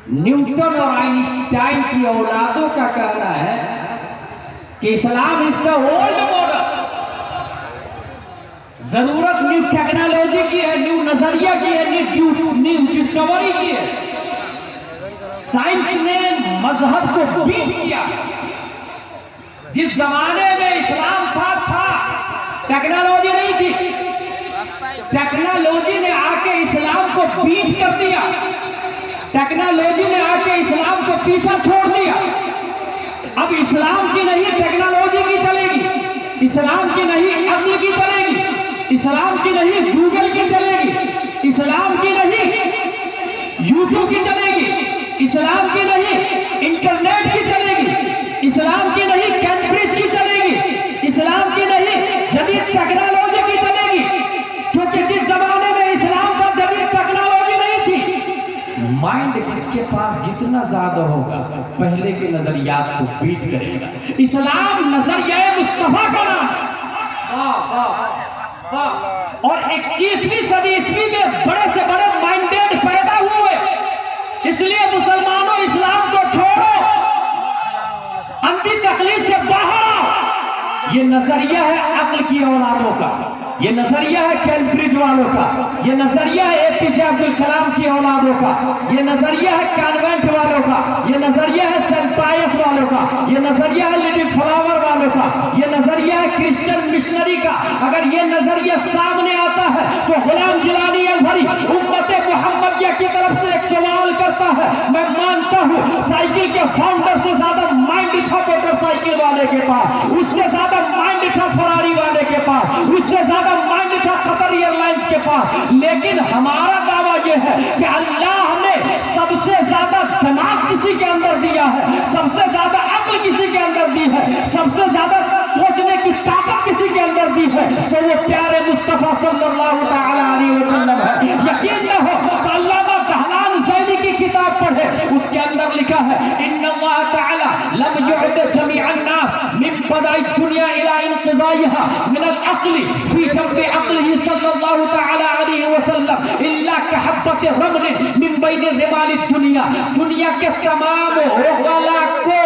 Newton और Einstein की औलादों का कहना है कि Islam is the old model. जरूरत न्यू टेक्नोलॉजी की है, न्यू नजरिया की है, न्यू डिस्कवरी की है। साइंस ने मजहब को बीट किया। जिस जमाने में इस्लाम था टेक्नोलॉजी नहीं थी। टेक्नोलॉजी ने आके इस्लाम को बीट कर दिया। टेक्नोलॉजी ने आके इस्लाम को पीछा छोड़ दिया। अब इस्लाम की नहीं टेक्नोलॉजी की चलेगी, इस्लाम की नहीं अक्ल की चलेगी, इस्लाम की नहीं गूगल की चलेगी, इस्लाम की नहीं यूट्यूब की चलेगी, इस्लाम की नहीं इंटरनेट की चलेगी, इस्लाम की नहीं कैम्ब्रिज की चलेगी, इस्लाम की नहीं जदीद टेक्नोलॉजी की चलेगी। क्योंकि जिस जमाने में इस्लाम का जदीद टेक्नोलॉजी नहीं थी, माइंड जिसके पास जितना ज्यादा होगा पहले के नजरियात को बीट करेगा। इस्लाम नजरिया मुस्तफा का नाम। और 21वीं सदी ईस्वी में बड़े से बड़े माइंडेड पैदा हुए। इसलिए मुसलमानों इस्लाम को छोड़ो, अंधी तकलीफ से बाहर आओ। ये नजरिया है अक्ल की औलादों का, ये नजरिया है कैम्ब्रिज वालों का, ये नजरिया है एपीजे अब्दुल कलाम की औलादों का, ये नजरिया है कॉन्वेंट वालों का, ये नजरिया है सेंट पायस वालों का, ये नजरिया है लिटिल फ्लावर वालों का, ये नजरिया है क्रिश्चियन मिशनरी का। अगर ये नजरिया सामने आता है तो गुलाम जिलानी अजहरी उम्मत मुहम्मदिया की तरफ से एक सवाल करता है। मैं मानता हूं साइकिल के फाउंडर से ज्यादा माइंड था मोटरसाइकिल वाले के पास, उससे ज्यादा माइंड था फरारी वाले के पास, उससे ज्यादा माइंड था कतर एयरलाइंस के पास। लेकिन हमारा दावा यह है कि अल्लाह ने सबसे ज्यादा दिमाग किसी के अंदर दिया है, सबसे ज्यादा अक्ल किसी के अंदर दी है, सबसे ज्यादा सोचने की ताकत किसी के अंदर दी है, तो वो प्यारे मुस्तफा सल्लल्लाहु अलैहि वसल्लम है। यकीन न हो तो अल्लामा दहलान ज़ैनी की किताब पढ़े, उसके अंदर लिखा है इन्नल्लाह तआला लम यु'द जमीअन नास मिन बदाई दुनिया इला इंक़िज़ाइहा मिन अल-अक़्ल फी जंब अक़्लिही सल्लल्लाहु तआला अलैहि वसल्लम इल्ला कहब्बत रमल मिन बैन रिमाल दुनिया। दुनिया के तमाम ओगला को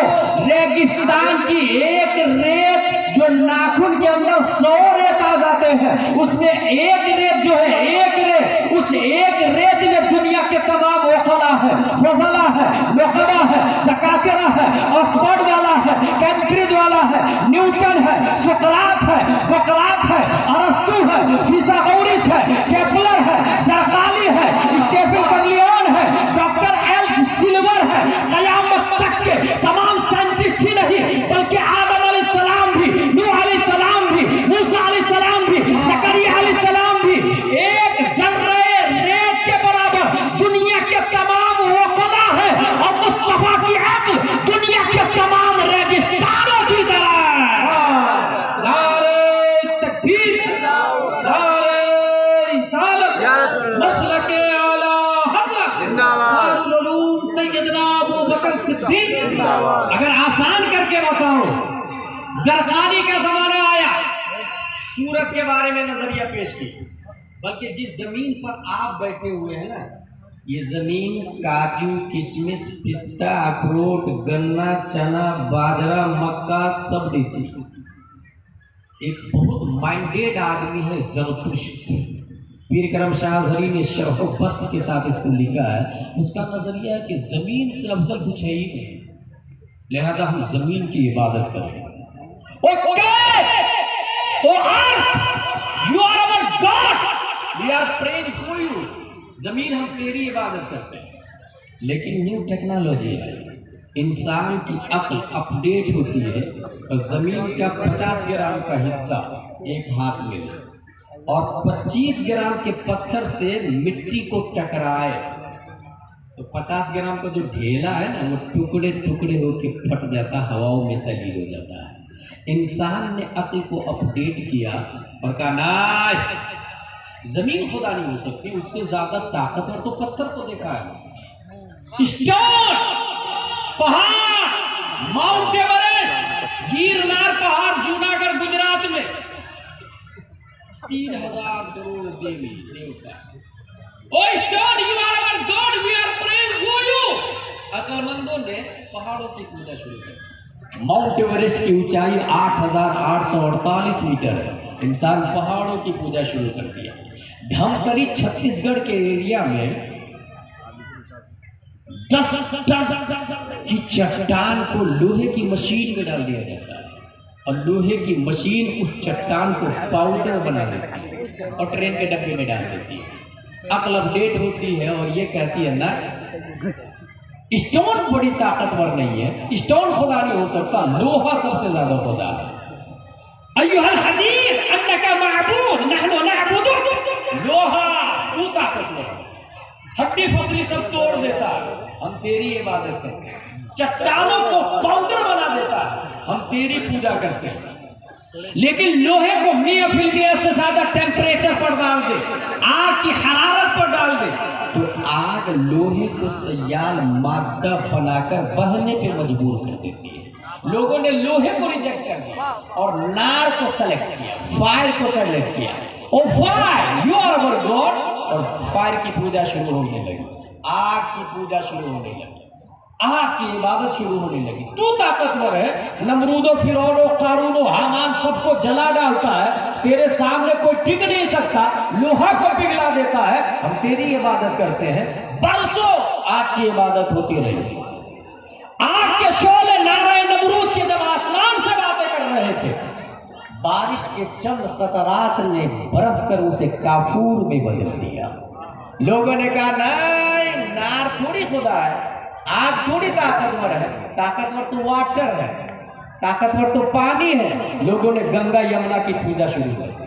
रेगिस्तान की एक रेत जो नाखून के अंदर 100 रेत आ जाते हैं, उसमें एक रेत जो है, एक रेत, उस एक रेत में दुनिया के तमाम ओखला है, फजला है, मुकबा है, दकातिरा है, ऑक्सफोर्ड वाला है, कैम्ब्रिज वाला है, न्यूटन है, सुकरात है, बकरात है, अरस्तु है, फिसागोरिस है, केपलर है, ज़रकाली है, स्टीफन कर्लियन है, डॉक्टर एल्स सिल्वर है। कयामत तक के तमाम साइंटिस्ट ही नहीं बल्कि आदम अलैहिस्सलाम भी, नूह अलैहिस्सलाम भी, मूसा अलैहिस्सलाम भी, ज़करिया अलैहिस्सलाम भी एक ज़र्रे रेत के बराबर दुनिया के तमाम वक़ला है। और मुस्तफा की अक्ल दुनिया के तमाम रेगिस्तानों की तरह है। नारे तकबीर, नारे रिसालत, मसलके आला हज़रत जिंदाबाद, सैयदना अबू बकर सिद्दीक जिंदाबाद। अगर आसान करके बताऊं, ज़रक़ानी का जमाना आया, सूरज के बारे में नजरिया पेश की, बल्कि जिस जमीन पर आप बैठे हुए हैं ना, ये जमीन काजू, किशमिश, पिस्ता, अखरोट, गन्ना, चना, बाजरा, मक्का सब देती। एक बहुत माइंडेड आदमी है ज़रतुश्त, पीर करम शाह अज़हरी ने शरह बस्त के साथ इसको लिखा है। उसका नजरिया है कि जमीन से अफजल कुछ है ही नहीं, लिहाजा हम जमीन की इबादत करें। जमीन हम तेरी इबादत करते हैं। लेकिन न्यू टेक्नोलॉजी है, इंसान की अक्ल अपडेट होती है और जमीन का 50 ग्राम का हिस्सा एक हाथ में ले और 25 ग्राम के पत्थर से मिट्टी को टकराए तो 50 ग्राम का जो ढेला है ना, वो टुकड़े टुकड़े होकर फट जाता, हवाओं में तब्दील हो जाता है। इंसान ने अक्ल को अपडेट किया और कहा ना, जमीन खुदा नहीं हो सकती, उससे ज्यादा ताकतवर तो पत्थर को देखा है। स्टोन, पहाड़, माउंट एवरेस्ट, गिरनार पहाड़ जूनागढ़ गुजरात में 3000 करोड़ देवी देवता। Oh, stone, you are our God, we are praying for you. पहाड़ों की पूजा शुरू कर दी। माउंट एवरेस्ट की ऊंचाई 8,848 मीटर है, इंसान पहाड़ों की पूजा शुरू कर दिया। धमतरी छत्तीसगढ़ के एरिया में 10 टन की चट्टान को लोहे की मशीन में डाल दिया जाता है और लोहे की मशीन उस चट्टान को पाउडर बना देती है और ट्रेन के डब्बे में डाल देती है। अकल अपडेट होती है और ये कहती है ना, स्टोन बड़ी ताकतवर नहीं है, स्टोन खुदा नहीं हो सकता, लोहा सबसे ज्यादा खुदा है। अय्युहल हदीर अन्नका माबूद नहनु नअबुदुक, लोहा तू ताकतवर है, हड्डी फसली सब तोड़ देता है, हम तेरी इबादत करते हैं। चट्टानों को पाउडर बना देता है, हम तेरी पूजा करते हैं। लेकिन लोहे को मियाफिलियर से ज्यादा टेम्परेचर पर डाल दे, आग की हरारत पर डाल दे, तो आग लोहे को सयाल मादा बनाकर बहने पे मजबूर कर देती है। लोगों ने लोहे को रिजेक्ट कर दिया और नार को सेलेक्ट किया, फायर को सेलेक्ट किया। Oh fire, you are our God, और फायर की पूजा शुरू होने लगी, आग की पूजा शुरू होने लगी, आग की इबादत शुरू होने लगी। तू ताकतवर है, नमरूदो, फिरौनो, कारूनो, हामान सबको जला डालता है, तेरे सामने कोई टिक नहीं सकता, लोहा को पिघला देता है, हम तेरी इबादत करते हैं। बरसों आग की इबादत होती रही। आग के शोले नारे नमरूद के जब आसमान से बातें कर रहे थे, बारिश के चंद कतरात ने बरस कर उसे काफूर में बदल दिया। लोगों ने कहा नहीं, नार थोड़ी खुदा है, आग थोड़ी ताकतवर है, ताकतवर तो वाटर है, ताकतवर तो पानी है। लोगों ने गंगा यमुना की पूजा शुरू कर दी,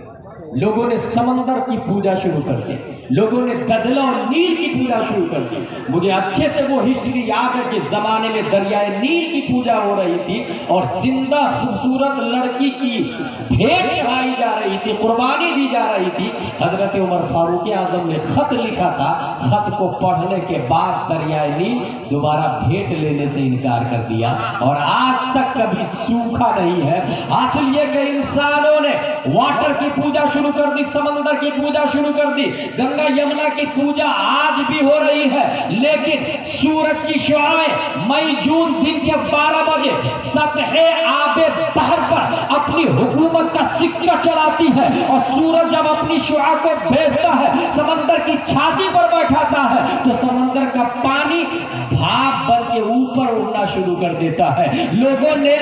लोगों ने समंदर की पूजा शुरू कर दी, लोगों ने दजला और नील की पूजा शुरू कर दी। मुझे अच्छे से वो हिस्ट्री याद है कि जमाने में दरियाए नील की पूजा हो रही थी और जिंदा खूबसूरत लड़की की भेंट चढ़ाई जा रही थी, कुर्बानी दी जा रही थी। हजरत उमर फारूक आजम ने खत लिखा था, खत को पढ़ने के बाद दरियाए नील दोबारा भेंट लेने से इनकार कर दिया और आज तक कभी सूखा नहीं है। हासिल ये कि इंसानों ने वाटर की पूजा शुरू कर दी, समंदर की पूजा शुरू कर दी, गंगा यमुना की पूजा आज भी हो रही है। लेकिन सूरज की शुआएं मई जून दिन के 12 बजे सतहे आबे बहर पर अपनी हुकूमत का सिक्का चलाती है और सूरज जब अपनी शुआ को भेजता है, समंदर की छाती पर बैठाता है, तो समंदर का पानी भाप बन के ऊपर उड़ना शुरू कर देता है। लोगों ने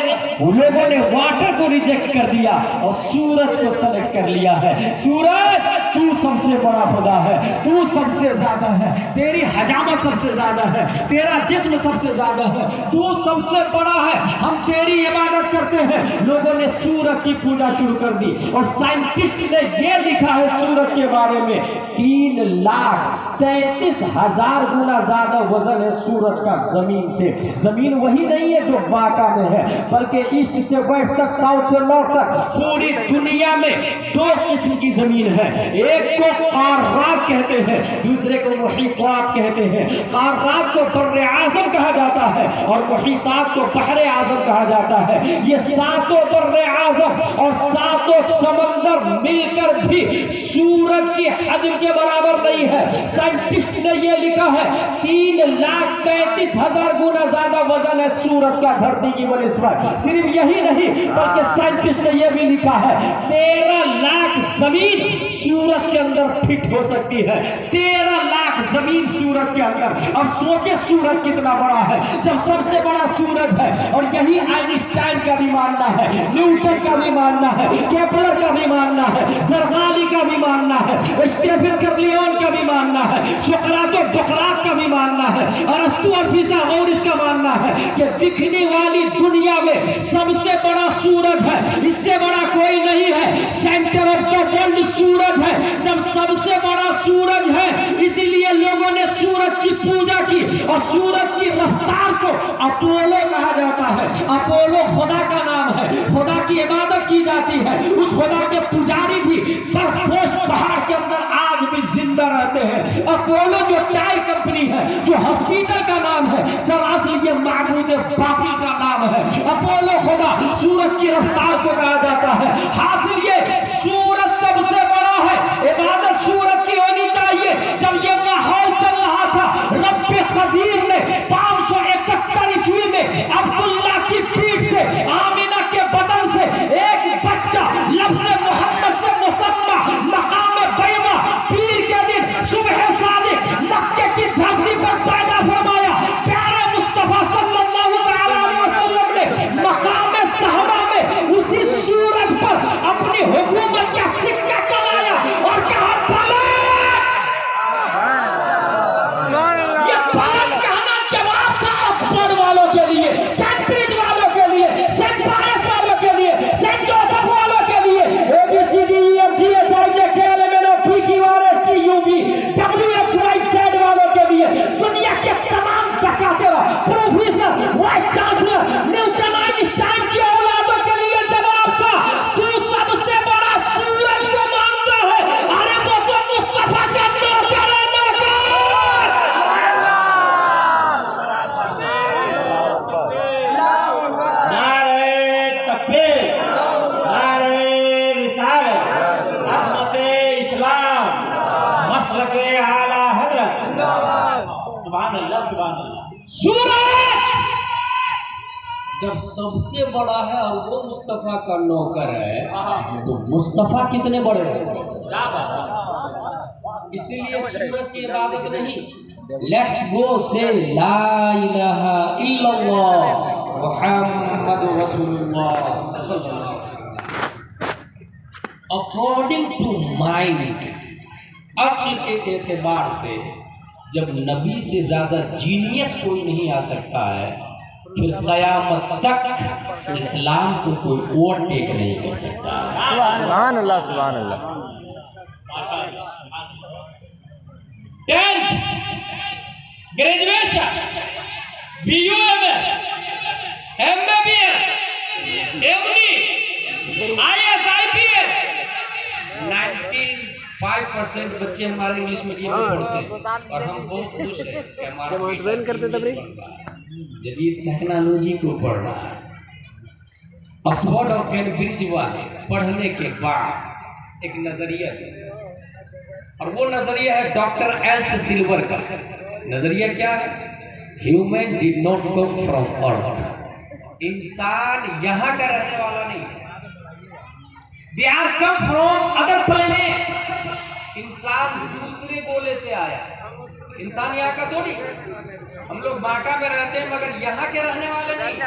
वाटर को रिजेक्ट कर दिया और सूरज को सेलेक्ट कर लिया है। सूरज तू सबसे बड़ा खुदा है, तू सबसे ज्यादा है, तेरी हजामत सबसे ज्यादा है, तेरा जिस्म सबसे ज्यादा है, तू सबसे बड़ा है, हम तेरी इबादत करते हैं। लोगों ने सूरज की पूजा शुरू कर दी और साइंटिस्ट ने यह लिखा है सूरज के बारे में, 3,33,000 गुना ज्यादा वजन है सूरज का जमीन से। जमीन वही नहीं है जो वाका में है, बल्कि ईस्ट से वेस्ट तक, साउथ से नॉर्थ तक पूरी दुनिया में 2 किस्म की जमीन है। एक को क़ार्रात कहते हैं, दूसरे को मुहीतात कहते हैं। क़ार्रात को बर्रे आज़म कहा जाता है और मुहीतात को बहरे आज़म कहा जाता है। ये 7 बर्रे आज़म और 7 समंदर मिलकर भी सूरज की हजम के बराबर नहीं है। साइंटिस्ट ने यह लिखा है 3,33,000 गुना ज्यादा वजन है सूरज का धरती की बनिस्बत। सिर्फ यही नहीं बल्कि साइंटिस्ट ने यह भी लिखा है 13 लाख जमीन सूरज के अंदर फिट हो सकती है। 13 लाख जमीन सूरज के अंदर। अब सोचे सूरज कितना बड़ा है, जब सबसे बड़ा सूरज है। और यही आइंस्टाइन का भी मानना है, न्यूटन का भी मानना है, केपलर का भी मानना है, जरदारी का भी मानना है, स्टीफन कर्लियोन का भी मानना है, सुकरातो डोकरात का भी मानना है, अरस्तु और फिसागोरिस का मानना है कि दिखने वाली दुनिया में सबसे बड़ा सूरज है, इससे बड़ा कोई नहीं है। सेंटर ऑफ द वर्ल्ड सूरज है। जब सबसे बड़ा सूरज है, इसीलिए लोगों ने सूरज की पूजा की और सूरज की रफ्तार को अपोलो कहा जाता है। अपोलो खुदा का नाम है, खुदा की इबादत की जाती है। उस खुदा के पुजारी भी बर्फोश पहाड़ के अंदर आज भी जिंदा रहते हैं। अपोलो जो टायर कंपनी है, जो हॉस्पिटल का नाम है, दरअसल ये माबूद बातिल का नाम है। अपोलो खुदा सूरज की रफ्तार को कहा जाता है। हासिल ये सूरज सबसे बड़ा है, इबादत सूरज की होनी चाहिए। जब ये माहौल चल रहा था, रब्बे कदीर ने 571 ईस्वी में पांच कहना जवाब था ऑक्सफोर्ड वालों के लिए, कैम्ब्रिज वालों के लिए, सेंट पायस वालों के लिए, सेंट जोसेफ वालों के लिए, ABCDEFGHIJKLMNOPQRSTUV वालों के लिए, दुनिया के तमाम डकाते professor, vice chancellor, Newton, Einstein की औलादों के लिए जवाब था, तू सबसे बड़ा सूरज को मानता है, अरे वो तो मुस्तफा का नौकर है, नौकर। नारे तकबीर, नारे रिसालत, रहमते इस्लाम, मसलके आला हजरत। सुभान अल्लाह, सुभान अल्लाह। सूरज जब सबसे बड़ा है और वो मुस्तफा का नौकर है, तो मुस्तफा कितने बड़े हैं? इसीलिए सूरज की इबादत नहीं, लेट्स गो से ला इलाहा इल्लल्लाह मुहम्मदुर रसूलुल्लाह सल्लल्लाहु अलैहि वसल्लम। अकॉर्डिंग टू माइंड, अक्ल के एतबार से जब नबी से ज्यादा जीनियस कोई नहीं आ सकता है, फिर कयामत तक इस्लाम को कोई ओवरटेक नहीं कर सकता। सुभान अल्लाह, सुभान अल्लाह। 10th graduation, BUMS, MBBS, MD, IAS, IPS, 95% बच्चे हमारे इंग्लिश मीडियम में पढ़ते हैं और हम बहुत खुश हैं कि हमारा ट्रेन करते तब रे जदीद टेक्नोलॉजी को पढ़ रहा है। ऑक्सफोर्ड और कैम्ब्रिज वाले पढ़ने के बाद एक नजरिया दिया, और वो नजरिया है डॉक्टर एल्स सिल्वर का। नजरिया क्या है? Human did not come from Earth. इंसान यहां का रहने वाला नहीं, they are come from other planet. इंसान दूसरे गोले से आया, इंसान यहाँ का थोड़ी। हम लोग बांका में रहते हैं मगर यहाँ के रहने वाले नहीं,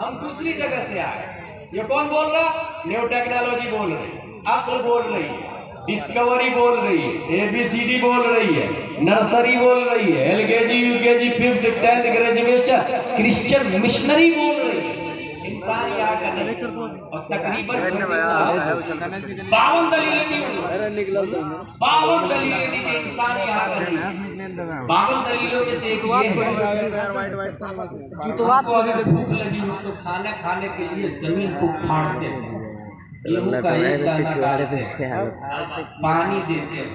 हम दूसरी जगह से आए। ये कौन बोल रहा? न्यू टेक्नोलॉजी बोल रही, अक्ल बोल रही है, डिस्कवरी बोल रही है, ABCD बोल रही है, नर्सरी बोल रही है, LKG, UKG, 5th 10th graduation, Christian missionary बोल रही है। इंसान यहाँ का नहीं, और तकरीबन 52 दलीलें दी, 52 दलीलें दी कि इंसान यहाँ का नहीं। 52 दलीलों में से एक ये है कि तो आपको अगर भूख लगी हो तो खाना खाने के लिए जमीन को फाड़ते हैं, गेहूं का एक दाना काटते हैं, पानी देते हैं,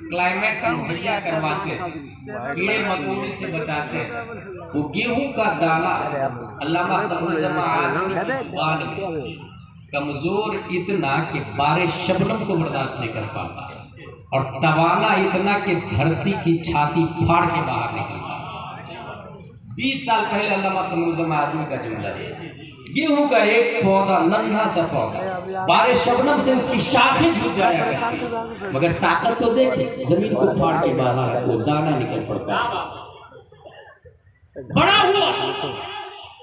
क्लाइमेट से मुहैया करवाते हैं, कीड़े मकोड़े से बचाते हैं। वो गेहूं का दाना अल्लामा कमजोर इतना कि बारिश शबनम को बर्दाश्त नहीं कर पाता, और तवाना इतना कि धरती की छाती फाड़ के बाहर निकलता। 20 साल पहले अल्लामा आजमी का जुमला है, गेहूं का एक पौधा, नन्हा सा पौधा, बारिश शबनम से उसकी शाखें झुक जाया करती, मगर ताकत तो देखे, जमीन को फाड़ के बाहर वो दाना निकल पड़ता। बड़ा हुआ,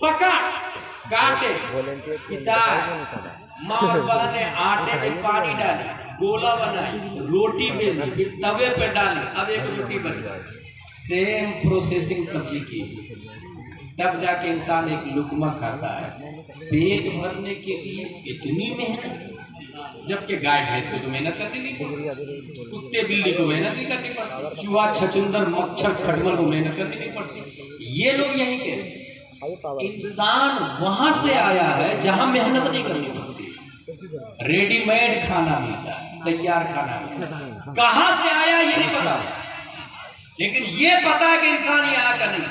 पका, काटे, किसाए, माँ और बहने आटे में पानी डाली, गोला बनाई, रोटी बेली, फिर तवे पे डाली, अब एक रोटी बन गई। सेम प्रोसेसिंग सब्जी की, तब जाके इंसान एक लुकमा खाता है। पेट भरने के लिए इतनी मेहनत, जबकि गाय भैंस को तो मेहनत करनी नहीं पड़ती, कुत्ते बिल्ली को मेहनत नहीं करनी पड़ती, चूहा छचुंदर मच्छर खटमल को मेहनत करनी नहीं पड़ती। ये लोग यही के इंसान वहां से आया है जहां मेहनत नहीं करनी पड़ती, रेडीमेड खाना मिलता है, तैयार खाना मिलता है। कहां से आया ये नहीं पता, लेकिन ये पता है कि इंसान यहाँ का नहीं।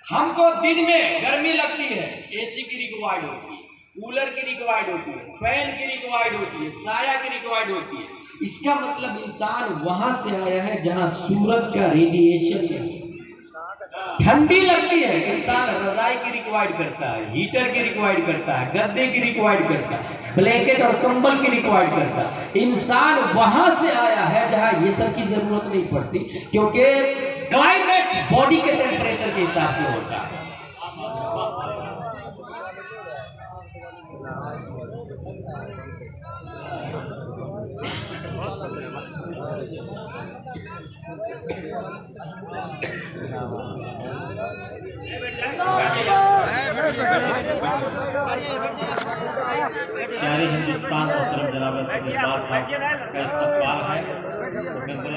हमको दिन में गर्मी लगती है, AC की रिक्वायर्ड होती है, कूलर की रिक्वायर्ड होती है, फैन की रिक्वायर्ड होती है, साया की रिक्वायर्ड होती है। इसका मतलब इंसान वहां से आया है जहां सूरज का रेडिएशन है। ठंडी लगती है, इंसान रजाई की रिक्वायर्ड करता है, हीटर की रिक्वायर्ड करता है, गद्दे की रिक्वायर्ड करता है, ब्लैंकेट और कंबल की रिक्वायर्ड करता है। इंसान वहां से आया है जहां ये सब की जरूरत नहीं पड़ती, क्योंकि क्लाइमेट बॉडी के टेम्परेचर के हिसाब से होता है। प्यारे हिंदुस्तान मोहतरम जनाब इकबाल साहब का इस्तकबाल है। मेंबर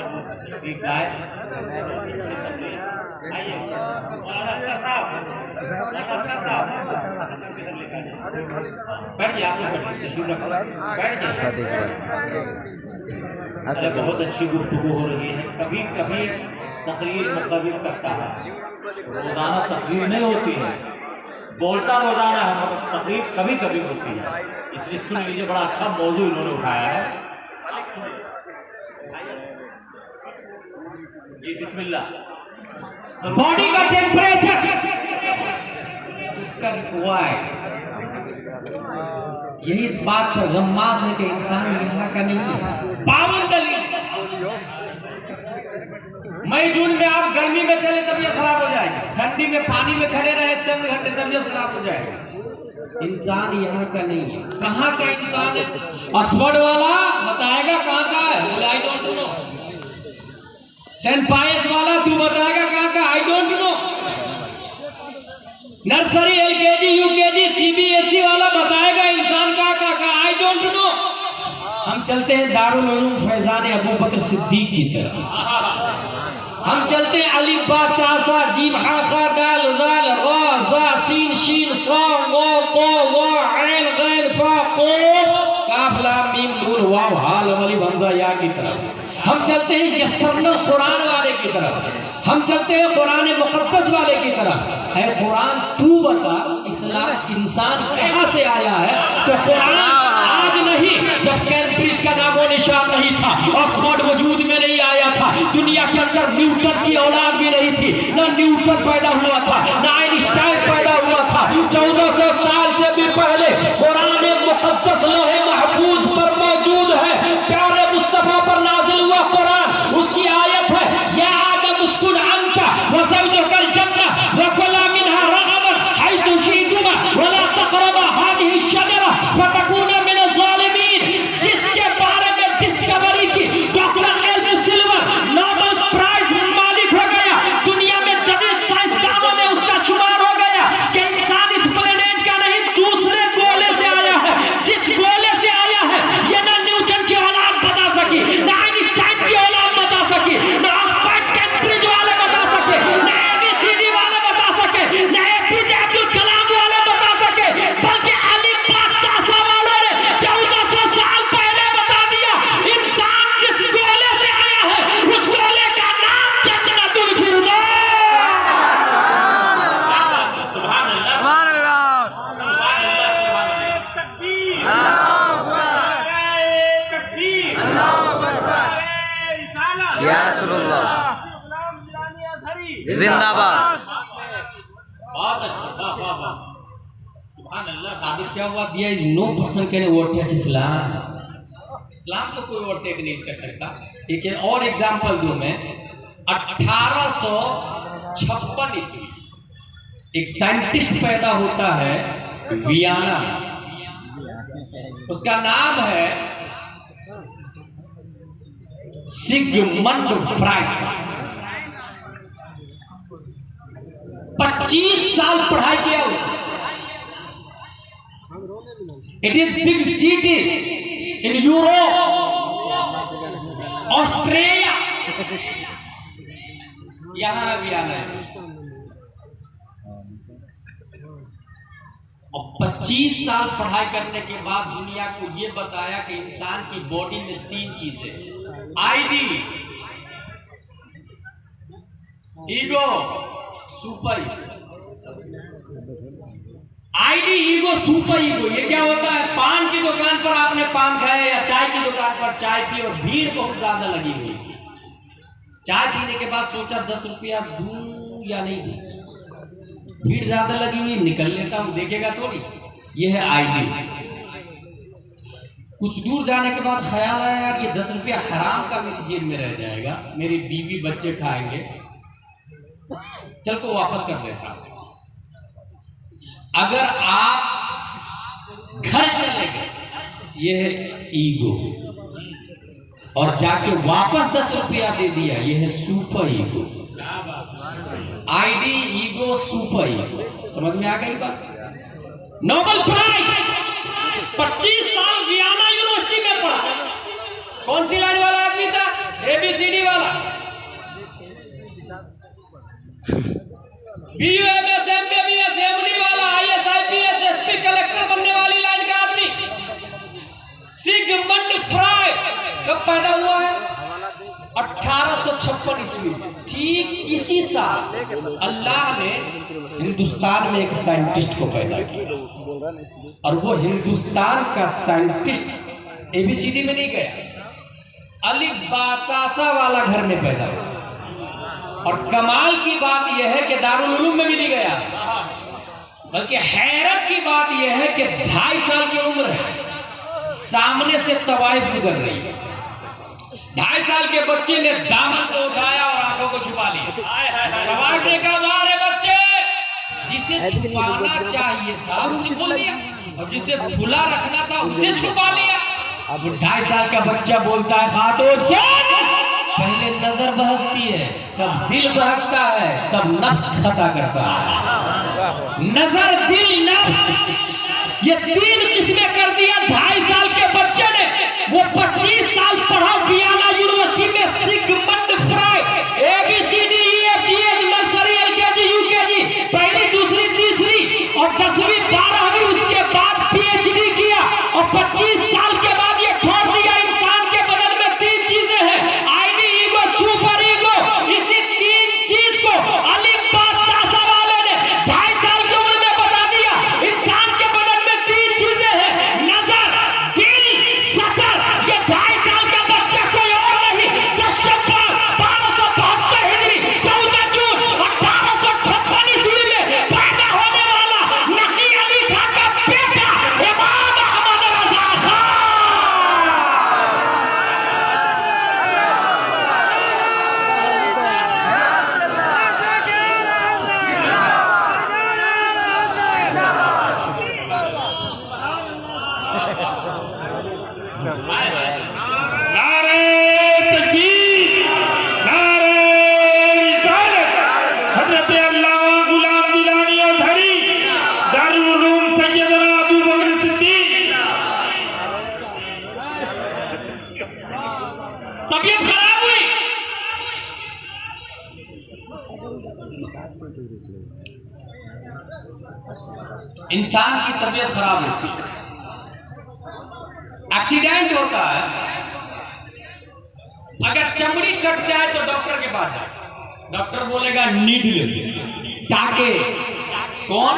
ठीक है, आइए अख्तर साहब, बैठ जाइए, आप लोग तशरीफ रखो, बैठ जाइए। अच्छा, बहुत अच्छी गुफ्तगू हो रही है। कभी कभी तकरीर मुकबिल करता है, रोजाना तकरीर नहीं होती है, बोलता रोजाना है, मगर तकरीर कभी कभी होती है। इसलिए सुन लीजिए, बड़ा अच्छा मौजू इन्होंने उठाया है। जी बिस्मिल्लाह। बॉडी का टेम्परेचर इसका रिक्वायर्ड, यही इस बात पर गम्माज है कि इंसान यहाँ का नहीं है। पावन दलील, मई जून में आप गर्मी में चले तबीयत खराब हो जाएगी, ठंडी में पानी में खड़े रहे चंद घंटे तबीयत खराब हो जाएगी। इंसान यहाँ का नहीं है। कहाँ का इंसान है? ऑक्सफोर्ड वाला बताएगा कहाँ का है, आई डोंट नो। सेंट पायस वाला तू बताएगा कहाँ का, I don't know. Nursery LKG UKG CBSE वाला बताएगा इंसान का, आई डोंट नो। हम चलते हैं दारुल उलूम फैजान अबू बकर सिद्दीक की तरफ, हम चलते हैं अलिफ बा ता सा जीम हा खा दाल दाल रा जा सीन शीन सा वा qa वा ऐन गैन फा क़ाफ काफ लाम मीम नून वाव हा लम अलिफ हमजा या की तरफ। हम चलते हैं यस्सरनल कुरान वाले की तरफ, हम चलते हैं कुरान मुक़द्दस वाले की तरफ। है कुरान तू बता इस्लाम इंसान कहाँ से आया है? तो कुरान आज नहीं, जब कैम्ब्रिज का नामो निशान नहीं था, ऑक्सफोर्ड वजूद में नहीं आया था, दुनिया के अंदर न्यूटन की औलाद भी नहीं थी, ना न्यूटन पैदा हुआ था, ना आइंस्टाइन पैदा हुआ था। 1400 साल से भी पहले कुरान मुक़द्दस लौहे महफूज पर मौजूद है। प्यारे मुस्तफा पर नाज़िल हुआ कुरान, उसकी आयत है या आदम उस्कुन अंता व ज़ौजुकल जन्नह व कुला मिनहा रगदन हैथु शि'तुमा व ला तक़रबा हादिहि शजरा फतकूना मिनज़ ज़ालिमीन। जिसके बारे में डिस्कवरी की डॉक्टर एल्स सिल्वर नोबेल प्राइज मालिक हो गया, दुनिया में जदीद साइंसदानों में उसका शुमार हो गया कि इंसान इस प्लेनेट का नहीं दूसरे गोले से आया है। जिस गोले से आया है ये ना न्यूटन की औलाद बता सकी, ना आइंस्टाइन की औलाद बता सकी, ना ऑक्सफोर्ड कैम्ब्रिज वाले बता सके, ना एबीसीडी वाले बता सके, ना एपीजे अब्दुल कलाम वाले बता सके, बल्कि अलिफ बा ता सा वालों ने 1400 साल पहले बता दिया। इंसान जिस गोले से आया है उस गोले का नाम जन्नतुल फिरदौस। सुभान अल्लाह, सुभान अल्लाह, तकबीर, तकबीर, या रसूलुल्लाह, जिंदाबाद। बहुत अच्छी, वाह वाह वाह, सुभान अल्लाह। साबित क्या हुआ? There is no person can overtake Islam. Islam को कोई ओवरटेक नहीं कर सकता। ठीक है, और एग्जांपल दूं मैं। 1856 ईस्वी एक साइंटिस्ट पैदा होता है वियना में, उसका नाम है सिगमंड फ्राइड। 25 साल पढ़ाई किया उसने। It is big city in Europe, Australia, यहां भी आना है। और 25 साल पढ़ाई करने के बाद दुनिया को यह बताया कि इंसान की बॉडी में 3 चीजें, ID, ego, super ego. ID, ego, super ego, ये क्या होता है? पान की दुकान पर आपने पान खाया या चाय की दुकान पर चाय पी और भीड़ बहुत ज्यादा लगी हुई, चाय पीने के बाद सोचा 10 रुपया दूं या नहीं दूं, भीड़ ज्यादा लगी हुई, निकल लेता हूं, देखेगा थोड़ी। ये है आईडी। कुछ दूर जाने के बाद ख्याल आया यार ये 10 रुपया हराम का मेरी जेब में रह जाएगा, मेरी बीवी बच्चे खाएंगे, चल को वापस कर देता। अगर आप घर चले गए, ये है ईगो, और जाके वापस 10 रुपया दे दिया, ये है super ego. ID ego super ego. समझ में आ गई बात? नोबेल प्राइज 25 साल वियना यूनिवर्सिटी में पढ़ा। कौन सी लाइन वाला आदमी था? एबीसीडी वाला। बीयूएमएस एमबीबीएस एमडी वाला, आईएएस आईपीएस एसपी कलेक्टर बनने वाली लाइन का आदमी सिगमंड फ्रायड कब पैदा हुआ है? 1856 ईस्वी। ठीक इसी साल अल्लाह ने हिंदुस्तान में एक साइंटिस्ट को पैदा किया, और वो हिंदुस्तान का साइंटिस्ट एबीसीडी में नहीं गया, अलिफ बातासा वाला घर में पैदा हुआ। और कमाल की बात यह है कि दारुल उलूम में भी नहीं गया, बल्कि हैरत की बात यह है कि 2.5 साल की उम्र है, सामने से तवाइफ गुजर रही है। 2.5 साल के बच्चे ने दामन को उठाया और आंखों को छुपा लिया। तवाइफ ने कहा, मारे बच्चे, जिसे छुपाना चाहिए था उसे बोल दिया, और जिसे खुला रखना था उसे छुपा लिया। अब 2.5 साल का बच्चा बोलता है, खातून पहले नजर बहकती है, तब दिल बहकता है, तब नफ्स खता करता है। नजर, दिल, नफ्स, ये 3 किस्में कर दिया 2.5 साल के बच्चे ने। वो 25 साल पढ़ा वियना यूनिवर्सिटी में, Sigmund Freud, A B C D E F G H, nursery LKG UKG, पहली दूसरी तीसरी और 10वीं 12वीं, उसके बाद पीएचडी किया, और 25 साल के बाद ये छोड़ दिया। इंसान के बदन में 3 चीजें हैं, आईडी ईगो सुपर ईगो। इसी 3 चीज को अलिफ बातासा वाले ने 2.5 साल की उम्र में बता दिया। इंसान के बदन में 3 चीजें हैं, नजर, दिल, सतर। ये 2.5 साल का बच्चा कोई और नहीं, 10 शव्वाल 1272 हिजरी 14 जून 1856 ईस्वी में पैदा होने वाला नकी अली खां का बेटा इमाम अहमद रजा खान। नारे तकबीर, नारे रिसालत, हजरत अल्लामा गुलाम दिलानी अज़हरी, दारुल उलूम सैयदना अबू बकर सिद्दीक। तबीयत खराब हुई, इंसान की तबीयत खराब होती है, एक्सीडेंट होता है, अगर चमड़ी कट जाए तो डॉक्टर के पास जाए। डॉक्टर बोलेगा नीडल, टाके। कौन?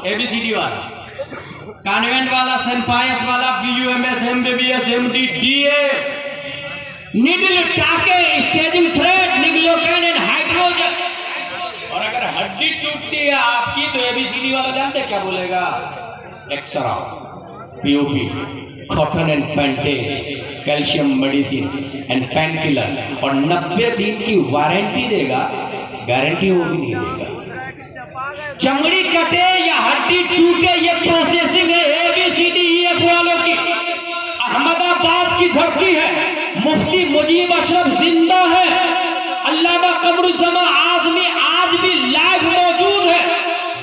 एबीसीडी वाला, कॉन्वेंट वाला, सेंट पायस वाला, BUMS MBBS MD DA. Needle, टाके, स्टेजिंग थ्रेड, निग्लोकैन एंड हाइड्रोजन। और अगर हड्डी टूटती है आपकी तो एबीसीडी वाला जानते क्या बोलेगा? X ray, POP, cotton and bandage, calcium medicine and painkiller, और 90 दिन की वारंटी देगा, गारंटी वो भी नहीं देगा। चमड़ी कटे या हड्डी टूटे, ये प्रोसेसिंग है एबीसीडीईएफ वालों की। अहमदाबाद की धरती है, मुफ्ती मुजीब अशरफ जिंदा है, अल्लामा कमरुज़्ज़मा आज़मी आज भी लाइव मौजूद है।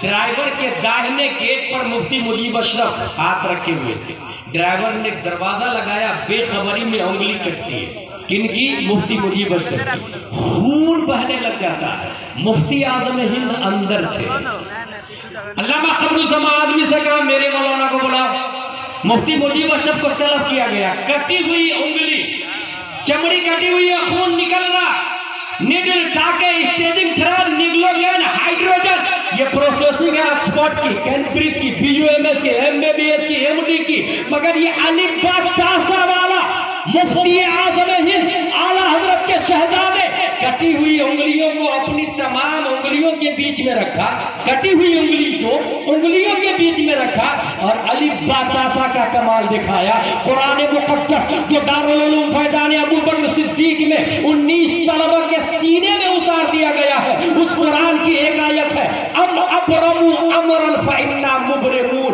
ड्राइवर के दाहिने गेट पर मुफ्ती मुजीब अशरफ हाथ रखे हुए थे। ड्राइवर ने दरवाजा लगाया, बेखबरी में उंगली कटती है। किनकी? मुफ्ती मुजीब अशरफ की। खून बहने लग जाता है। मुफ्ती आजम हिंद अंदर थे। अल्लामा कमरुज़्ज़मा आज़मी से कहा, मेरे मौलाना को बुलाओ। मुफ्ती मुजीब अशरफ को तलब किया गया। कटी हुई उंगली, चमड़ी कटी हुई है, खून निकल रहा, निडल, टाके, स्टेजिंग थ्रेड, निग्लोकैन, हाइड्रोजन। ये प्रोसेसिंग है ऑक्सफोर्ड की, कैम्ब्रिज की, बीयूएमएस की, एमबीबीएस की, एमडी की। मगर ये अलिफ बातासा वाला मुफ्ती आज़म हिंद, आला हजरत के शहजादे, कटी हुई उंगलियों को अपनी तमाम उंगलियों के बीच में रखा, कटी हुई उंगली को उंगलियों के बीच में रखा और अलिफ बातासा का कमाल दिखाया। कुरान मुक़द्दस जो दारुल उलूम फैज़ान अबू बकर सिद्दीक में 19 तलबा के सीने में उतार दिया गया है, उस कुरान की एक आयत है, अब अबरमू अमरन फइन्ना मुबरमून,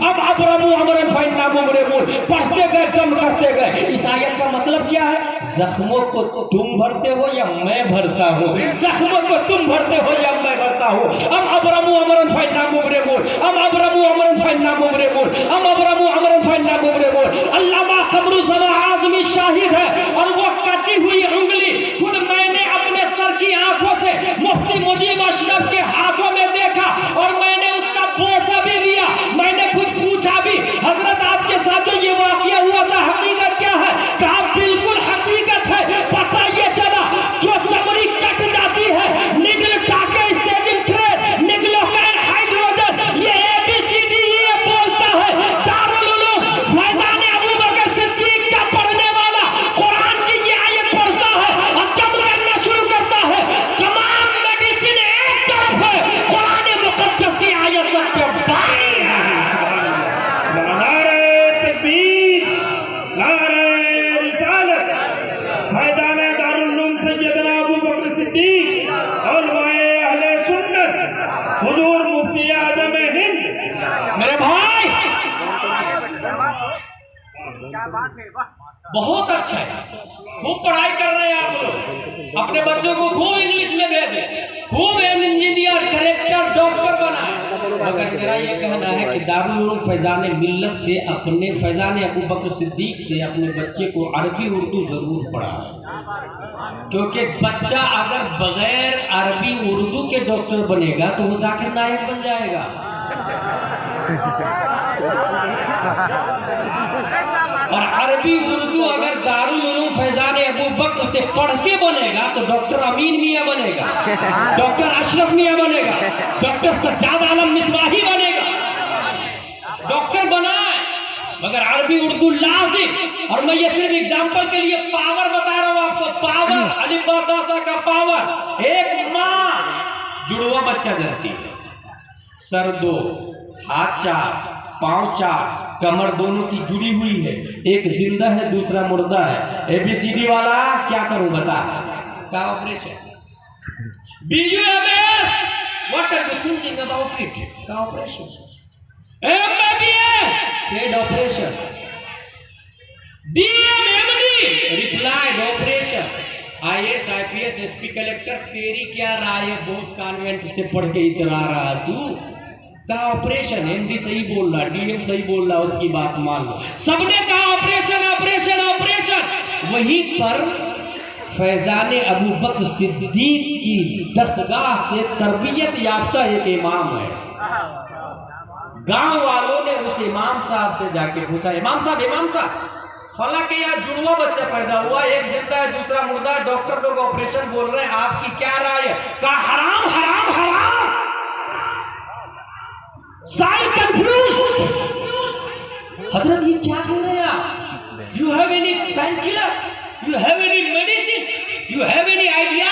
अब अबरमू अमरन फइन्ना मुबरमून। पढ़ते गए, कम करते गए। इस आयत का मतलब क्या है? जख्मों को तुम भरते हो या मैं भरता हूँ? जख्मों को तुम भरते हो या मैं भरता हूँ? हम अबरमु अमरन फैना मुबरे बोल, हम अबरमु अमरन फैना मुबरे बोल, हम अबरमु अमरन फैना मुबरे बोल। अल्लामा कमरू ज़मा आज़मी शाहिद है और वो कटी हुई उंगली खुद मैंने अपने सर की आंखों से मुफ्ती मुजीब अशरफ के हाथों में देखा और मैंने उसका बोसा भी लिया। मैंने खुद पूछा भी, हजरत आपके साथ जो ये वाकया हुआ था हकीकत क्या है? कहा बिल्कुल हकीकत है। पता ये चला जो चमड़ी कट जाती है, निगल टाके स्टेजिंग ट्रेड, निगलोकाइन हाइड्रोजन, ये ABCD ये बोलता है। दारुल उलूम फैजान अबू बकर सिद्दीक का पढ़ने वाला कुरान की ये आयत पढ़ता है और दम करना शुरू करता है। तमाम मेडिसिन एक तरफ है, कुरान मुकद्दस की आयत सब पे बाई है। नारे तकबीर, नारे रिसालत, फैजान दारुल उलूम सैयदना अबू बकर सिद्दीक और वाए अहले सुन्नत हुजूर मुफ्ती आजम हिंद। मेरे भाई बहुत अच्छा है, खूब पढ़ाई कर रहे हैं आप लोग। अपने बच्चों को खूब इंग्लिश में भेजें, खूब इंजीनियर, कलेक्टर, डॉक्टर बनाएं। मगर मेरा ये कहना है कि दारुल उलूम फैजान मिल्लत से, अपने फैजान अबू बकर सिद्दीक से अपने बच्चे को अरबी उर्दू जरूर पढ़ाएं, क्योंकि बच्चा अगर बगैर अरबी उर्दू के डॉक्टर बनेगा तो वो जाकिर नायक बन जाएगा। और अरबी उर्दू अगर दारुल उलूम फैजान अबू बकर से पढ़ के बनेगा तो डॉक्टर अमीन मियां बनेगा, डॉक्टर अशरफ मियां बनेगा, डॉक्टर सज्जाद आलम मिसबाही बनेगा। डॉक्टर बनाए मगर अरबी उर्दू लाजिम। और मैं ये सिर्फ एग्जाम्पल के लिए पावर बता रहा हूं आपको, पावर, अलिफ बा ता सा का पावर। एक माँ जुड़वा बच्चा जनती है, सर दो, हाथ चार, पांव चार, कमर दोनों की जुड़ी हुई है, एक जिंदा है दूसरा मुर्दा है। ABCD वाला क्या करूं बता? का operation. BUMS, what are you thinking about it? का operation. MBBS, said operation. DMMD, replied operation. IAS, IPS, SP collector, तेरी क्या राय है? बहुत कॉन्वेंट से पढ़ के इधर आ रहा तू का ऑपरेशन। MD सही बोल रहा, DM सही बोल रहा, उसकी बात मान लो। सबने कहा ऑपरेशन ऑपरेशन ऑपरेशन। वहीं पर फैजान अबू बकर सिद्दीक की दरसगाह से तरबियत याफ्ता एक इमाम है। गांव वालों ने उस इमाम साहब से जाके पूछा, इमाम साहब फला के यहाँ जुड़वा बच्चा पैदा हुआ, एक जिंदा है दूसरा मुर्दा है, डॉक्टर लोग ऑपरेशन बोल रहे हैं, आपकी क्या राय है? कहा हराम हराम हराम। साई कंफ्यूज, हजरत ये क्या कह रहे हैं आप? You have any painkiller, you have any medicine, you have any idea,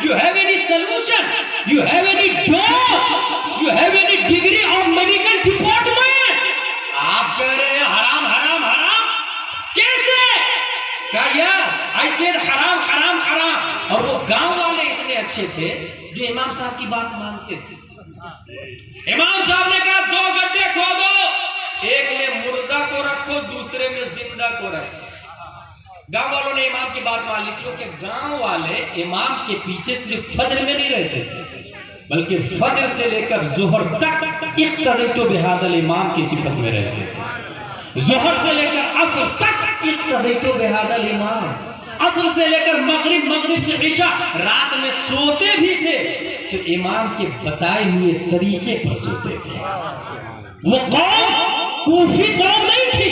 you have any solution, you have any doc, you have any degree of medical department? आप कह रहे हैं हराम हराम हराम, कैसे? क्या यार आई सेड हराम हराम हराम। और वो गांव वाले इतने अच्छे थे जो इमाम साहब की बात मानते थे। इमाम साहब ने कहा 2 गड्ढे खोदो, एक में मुर्दा को रखो, दूसरे में जिंदा को रखो। गांव वालों ने इमाम की बात मान ली, क्योंकि गांव वाले इमाम के पीछे सिर्फ फज्र में नहीं रहते थे, बल्कि फज्र से लेकर जोहर तक इक्तदीतो बिहादल इमाम की सिफत में रहते थे। जोहर से लेकर असर तक इक्तदीतो बिहादल इमाम, असर से लेकर मगरिब, मगरिब से इशा, रात में सोते भी थे तो इमाम के बताए हुए तरीके पर सोते थे। वो कौम कूफी कौम नहीं थी,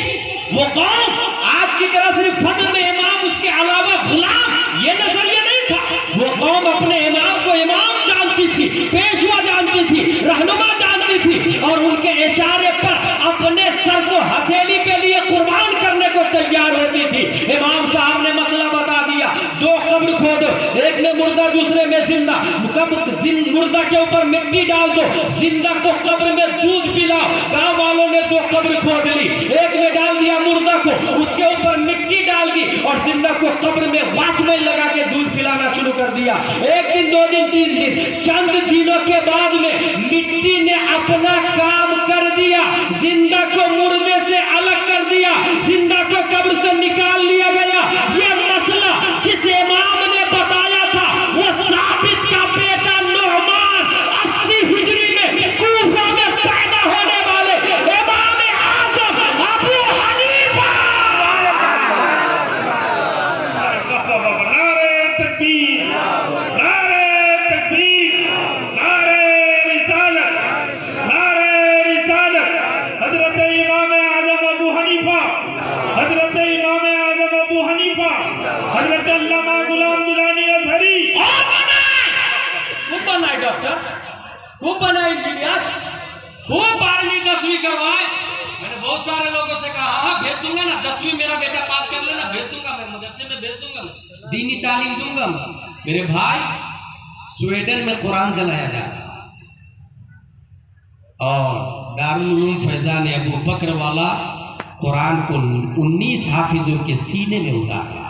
वो कौम आज की तरह सिर्फ फज्र में इमाम उसके अलावा गुलाम ये नजरिया नहीं था। वो कौम अपने इमाम को इमाम जानती थी, पेशवा जानती थी, रहनुमा जानती थी और उनके इशारे पर अपने सर को हथेली के लिए कुर्बान करने को तैयार होती थी। इमाम साहब ने मसला बता दिया, 2 कब्र खोदो, एक में मुर्दा दूसरे में जिंदा। मुर्दा के ऊपर मिट्टी डाल दो, जिंदा को कब्र में दूध पिलाओ। गांव वालों ने 2 कब्र खोद ली, एक में डाल दिया मुर्दा को, उसके ऊपर मिट्टी डाल दी और जिंदा को कब्र में वॉचमैन लगा के दूध पिलाना शुरू कर दिया। 1 दिन 2 दिन 3 दिन, चंद दिनों के बाद में मिट्टी ने अपना काम कर दिया, जिंदा को मुर्दे से अलग कर दिया, जिंदा को कब्र से निकाल लिया गया। यह मसला खूब बना इंजीनियर, खूब 12वीं 10वीं करवाए। मैंने बहुत सारे लोगों से कहा हाँ भेज दूंगा ना, 10वीं मेरा बेटा पास कर लेना, भेज दूंगा, मैं मदरसे में भेज दूंगा, दीनी तालीम दूंगा। मेरे भाई स्वीडन में कुरान चलाया जा रहा और दारुल उलूम फैजान अबू बकर वाला कुरान को 19 हाफिजों के सीने में उतारा।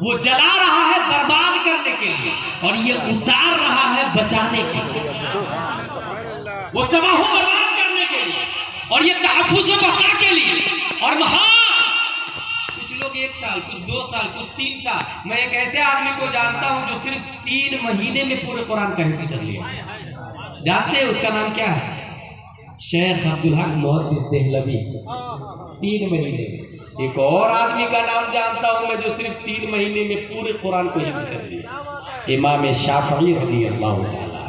वो जला रहा है बर्बाद करने के लिए और ये उतार रहा है बचाने के लिए, वो तबाह बर्बाद करने के लिए और ये तहफ़्फ़ुज़ व बक़ा के लिए। और कुछ लोग 1 साल, कुछ 2 साल, कुछ 3 साल। मैं एक ऐसे आदमी को जानता हूं जो सिर्फ 3 महीने में पूरे कुरान का हिफ्ज़ कर लिया। जानते हैं उसका नाम क्या है? शेख अब्दुल हक मुहद्दिस देहलवी। 3 महीने। एक और आदमी का नाम जानता हूं मैं जो सिर्फ 3 महीने में पूरे कुरान को हिफ्ज़ कर लिया, इमाम शाफ़िई रज़ियल्लाहु ताला।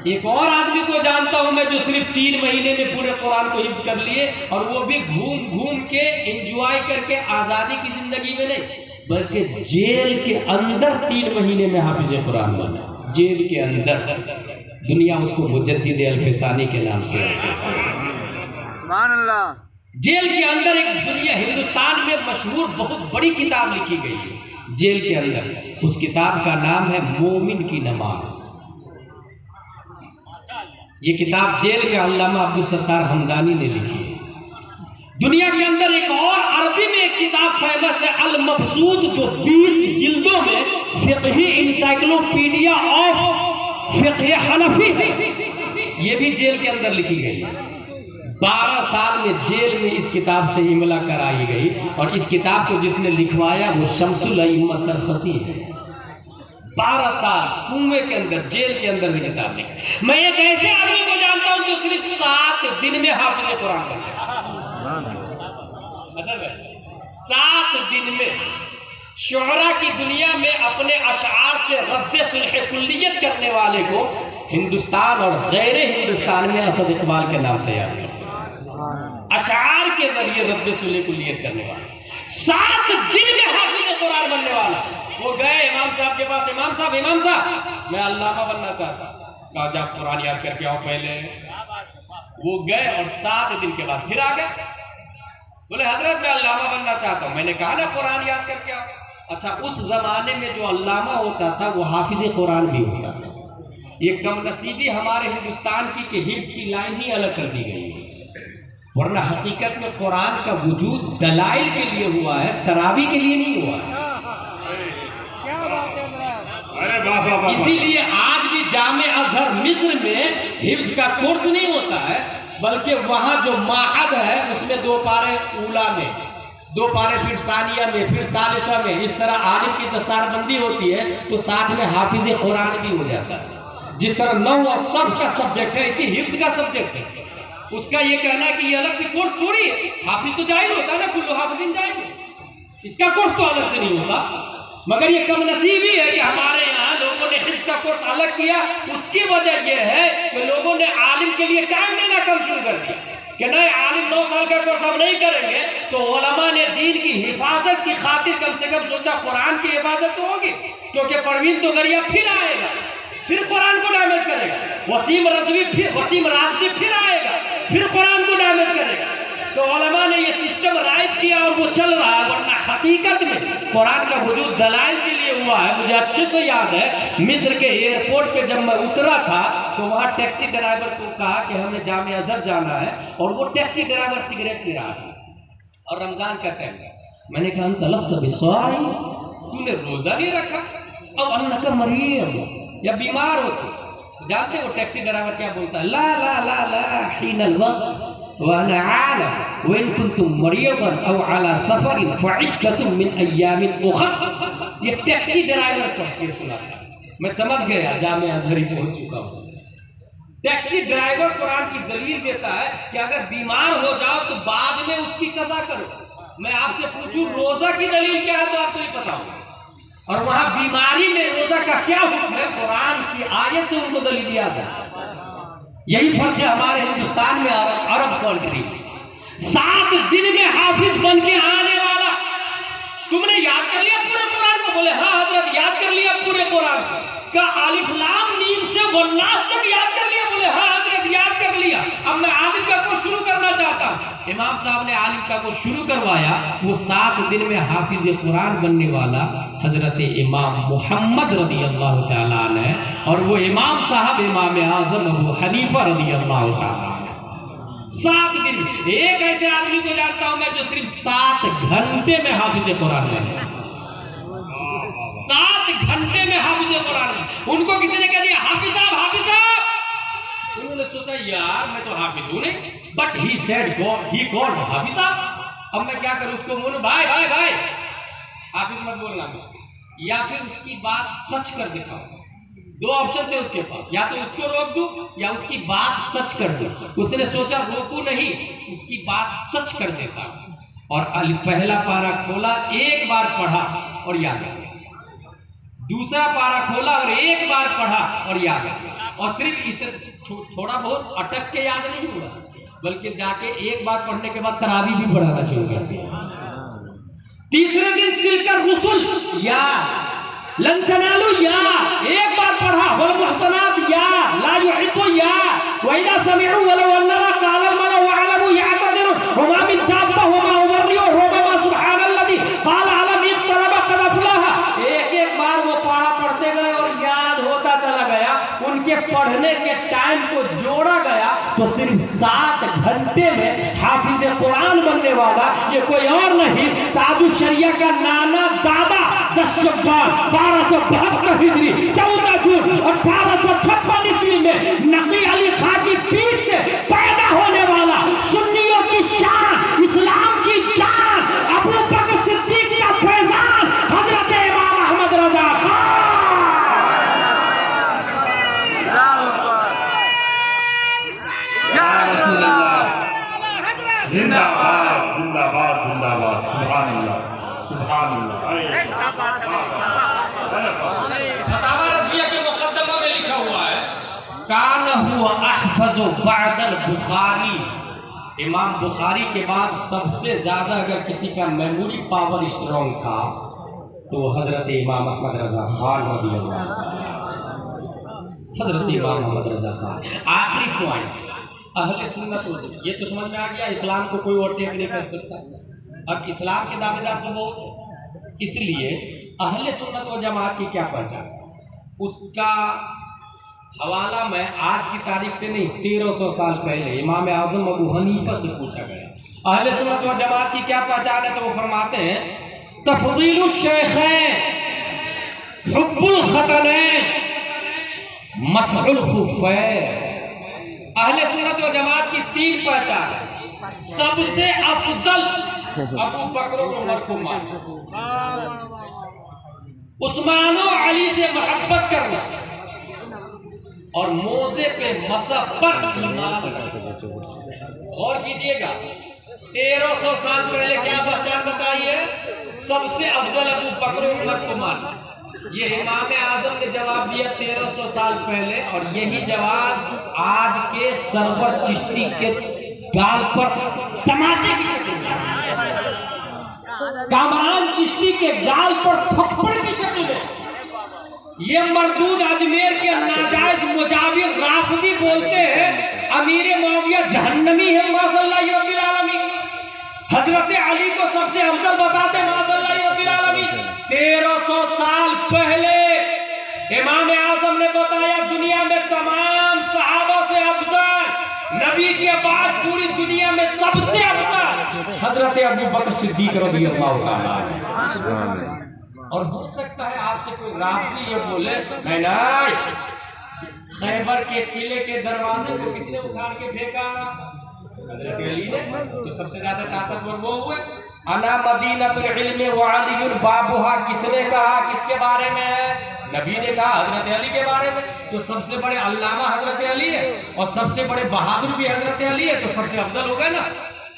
एक और आदमी को जानता हूं मैं जो सिर्फ 3 महीने में पूरे कुरान को हिफ्ज़ कर लिए, और वो भी घूम घूम के एंजॉय करके, आज़ादी की जिंदगी में नहीं बल्कि जेल के अंदर 3 महीने में हाफिज़ कुरान बना। जेल के अंदर दुनिया उसको मुजद्दिद अल-फ़सानी के नाम से सुभान अल्लाह। जेल के अंदर एक दुनिया, हिंदुस्तान में मशहूर बहुत बड़ी किताब लिखी गई है जेल के अंदर। उस किताब का नाम है मोमिन की नमाज। ये किताब जेल के अल्लामा अब्दुल सत्तार हमदानी ने लिखी है। दुनिया के अंदर एक और अरबी में एक किताब फेमस है अल मबसूत, जो 20 जिल्दों में फिक़ही इंसाइक्लोपीडिया ऑफ फिक़ह हनफी, ये भी जेल के अंदर लिखी गई है। 12 साल में जेल में इस किताब से इमला कराई गई, और इस किताब को जिसने लिखवाया वो शम्सुल अइम्मा सरखसी है। 12 साल कुएं के अंदर, जेल के अंदर से किताब लिखी। मैं एक ऐसे आदमी को जानता हूं जो सिर्फ 7 दिन में हाफिज़ कुरान बन गया। 7 दिन में शुअरा की दुनिया में अपने अशआर से रद्द सुल्ह कुल्लियत करने वाले को हिंदुस्तान और गैर हिंदुस्तान में असद इकबाल के नाम से याद करते हैं। अशआर के जरिए रद्द सुल्ह कुल्लियत करने वाला 7 दिन में हाफिज़ कुरान बनने वाला। वो गए इमाम साहब के पास, इमाम साहब मैं अल्लामा बनना चाहता। कहा जा कुरान याद करके आओ पहले। वो गए और 7 दिन के बाद फिर आ गए। बोले हजरत मैं अल्लामा बनना चाहता हूँ। मैंने कहा ना कुरान याद करके आओ। अच्छा, उस जमाने में जो अल्लामा होता था वो हाफिज़ कुरान भी होता था। ये कम नसीबी हमारे हिंदुस्तान की कि हिफ्ज़ की लाइन ही अलग कर दी गई है, वरना हकीकत में कुरान का वजूद दलाइल के लिए हुआ है, तरावी के लिए नहीं हुआ है। इसीलिए आज भी जामे अजहर मिस्र में हिफ्ज़ का कोर्स नहीं होता है, बल्कि वहां जो माहद है उसमें 2 पारे ऊला में, 2 पारे फिर सानिया में, फिर सालिसा में, इस तरह आलिम की दस्तारबंदी होती है तो साथ में हाफिज़ कुरान भी हो जाता है। जिस तरह 9 और सर्फ का सब्जेक्ट है, इसी हिफ्ज़ का सब्जेक्ट है। उसका ये कहना है कि ये अलग से कोर्स थोड़ी है। हाफिज़ तो जाहिर होता है ना, कुल्लू हाफिज़िन जाहिर, इसका कोर्स तो अलग से नहीं होता। मगर ये कम नसीबी है कि हमारे यहाँ लोगों ने हिफ्ज़ का कोर्स अलग किया। उसकी वजह यह है कि लोगों ने आलिम के लिए टाइम देना कम शुरू कर दिया कि नहीं, आलिम 9 साल का कोर्स हम नहीं करेंगे। तो उलमा ने दीन की हिफाजत की खातिर कम से कम सोचा कुरान की हिफाजत तो होगी, क्योंकि परवीन तो गरिया फिर आएगा, फिर कुरान को डैमेज करेगा। वसीम राजवी फिर आएगा, फिर कुरान को डैमेज करेगा। तो उलमा ने ये सिस्टम राइज किया और वो चल रहा है। वरना हकीकत में कुरान का वजूद दलाइल के लिए हुआ है। मुझे अच्छे से याद है, मिस्र के एयरपोर्ट पे जब मैं उतरा था तो वहाँ टैक्सी ड्राइवर को कहा कि हमें जामे अजहर जाना है, और वो टैक्सी ड्राइवर सिगरेट पी रहा था और रमजान का टाइम है। मैंने कहा तलस्त बिस्वाई, तूने रोजा नहीं रखा, अब अन्नका मरीज़ या बीमार हो तो जानते हो टैक्सी ड्राइवर क्या बोलता है? ला ला ला ला हीनल वक्त व अना आलम व इन कुंतुम मरीज़न औ अला सफरिन फइद्दतुम मिन अय्यामिन उखर। ये टैक्सी ड्राइवर को सुना था, मैं समझ गया जामे अजहरी पहुंच चुका हूं। टैक्सी ड्राइवर कुरान की दलील देता है कि अगर बीमार हो जाओ तो बाद में उसकी कज़ा करो। मैं आपसे पूछूं रोजा की दलील क्या है तो आपको नहीं पता होगा, और वहां बीमारी में रोजा का क्या हुक्म है, कुरान की आयत से उनको दलील याद है। यही फर्क है हमारे हिंदुस्तान में अरब कंट्री। 7 दिन में हाफिज बन के आने वाला। तुमने याद कर लिया पूरे कुरान को? बोले हाँ हजरत याद कर लिया पूरे कुरान को। का अलिफ लाम मीम से वन्नास तक याद कर लिया? इमाम साहब ने आलिम का को शुरू करवाया, वो 7 दिन में हाफिज कुरान बनने वाला हजरत इमाम मोहम्मद रदी अल्लाह तआला है, और वो इमाम साहब इमाम आजम अबू हनीफा रदी अल्लाह तआला। 7 दिन। एक ऐसे आदमी को जानता हूं मैं जो सिर्फ 7 घंटे में हाफिज कुरान बने। 7 घंटे में हाफिज कुरान बने। उनको किसी ने कह दिया हाफिज साहब, हाफिज साहब, उन्होंने सोचा यार मैं तो हाफिज हूं नहीं, but he said God, he called Hafiz साहब। अब मैं क्या करूं, उसको बोलूं भाई भाई भाई हाफिज मत बोलना मुझको, या फिर उसकी बात सच कर दिखाऊं। 2 ऑप्शन थे उसके पास, या तो उसको रोक दूं या उसकी बात सच कर दूं। उसने सोचा रोकू नहीं, उसकी बात सच कर देता। और पहला पारा खोला, एक बार पढ़ा और याद आ गया। दूसरा पारा खोला और एक बार पढ़ा और याद आ गया। और सिर्फ थोड़ा बहुत अटक के याद नहीं हुआ, बल्कि जाके एक बार पढ़ने के बाद तरावी भी पढ़ाना शुरू कर दिया। तीसरे दिन तिलकर रुसुल या लन तनालू या एक बार पढ़ा, वल मुहसनात या ला युहिब्बु या व इदा समिअू वलौ अन्ना क़ाला मला व अलमू यअतदिरु व मा मिन दाब्बा व मा उबर्रियु रुबमा सुब्हानल्लज़ी क़ाला अलम इक़तरबा क़द अफ़लहा। एक बार वो पारा पढ़ते गए और याद होता चला गया। उनके पढ़ने के टाइम को जोड़ा गया तो सिर्फ 7 घंटे में हाफिज कुरान बनने वाला ये कोई और नहीं, ताजुल शरिया का नाना दादा 10 शव्वाल 1272 हिजरी 14 जून 1856 ईस्वी में नकी अली खां की पीठ से पैदा होने वाला, सुन्नियों की शान, इस्लाम की जान, अबू बकर सिद्दीक का फैजान, हजरत इमाम अहमद रजा खान। जिंदाबाद जिंदाबाद जिंदाबाद, सुभान अल्लाह सुभान अल्लाह। फतावा रज़िया के मुकद्दमा में लिखा हुआ है कान हुआ अहफज़ु बअदल बुखारी। इमाम बुखारी के बाद सबसे ज्यादा अगर किसी का मेमोरी पावर स्ट्रॉन्ग था तो हजरत इमाम अहमद रजा खान रज़ी अल्लाह, हजरत इमाम अहमद रजा खान। आखिरी पॉइंट, अहले सुन्नत वल जमात, ये तो समझ में आ गया इस्लाम को कोई ओवरटेक नहीं कर सकता। अब इस्लाम के दावेदार तो बहुत है, इसलिए अहले सुन्नत वल जमात की क्या पहचान, उसका हवाला मैं आज की तारीख से नहीं 1300 साल पहले इमाम आजम अबू हनीफा से पूछा गया। अहले सुन्नत वल जमात की क्या पहचान है, तो वो फरमाते हैं तफदीलुश शेखैन, हुब्बुल खतनैन, मसहुल खुफ़ैन। अहले सुन्नत व जमात की 3 पहचान है। सबसे अफजल अबू बकर और उमर को मानना, उस्मान और अली से मोहब्बत करना, और मोजे पे मसह पर ईमान रखना। और कीजिएगा 1300 साल पहले क्या पहचान बताइए, सबसे अफजल अबू बकर और उमर को मानना। ये इमाम आजम ने जवाब दिया 1300 साल पहले, और यही जवाब आज के सरवर चिश्ती के गाल पर तमाचे की शक्ल में, कामरान चिश्ती के गाल पर थप्पड़ की शक्ल में, ये मरदूद अजमेर के नाजायज मुजाविर राफजी बोलते हैं अमीर मुआविया जहन्नमी है माशअल्लाह रब्बिल आलमीन। हजरत अली को सबसे अफजल बताते माशअल्लाह रब्बिल आलमीन। 1300 साल पहले इमाम आजम ने बताया दुनिया में तमाम सहाबा से अफजल, नबी के बाद पूरी दुनिया में सबसे अफजल हजरत अबू बकर सिद्दीक रज़ी अल्लाह ताला। और हो सकता है आपसे कोई राफजी ये बोले नहीं, खैबर के किले के दरवाजे को किसने उखाड़ के फेंका, हजरत अली ने, तो सबसे ज्यादा ताकतवर वो हुए। अना मदीनतुल इल्म व अलीयुल बाबुहा, किसने कहा, किसके बारे में है, नबी ने कहा हजरत अली के बारे में। तो सबसे बड़े अल्लामा हजरत अली है और सबसे बड़े बहादुर भी हजरत अली है, तो सबसे अफजल हो गए ना।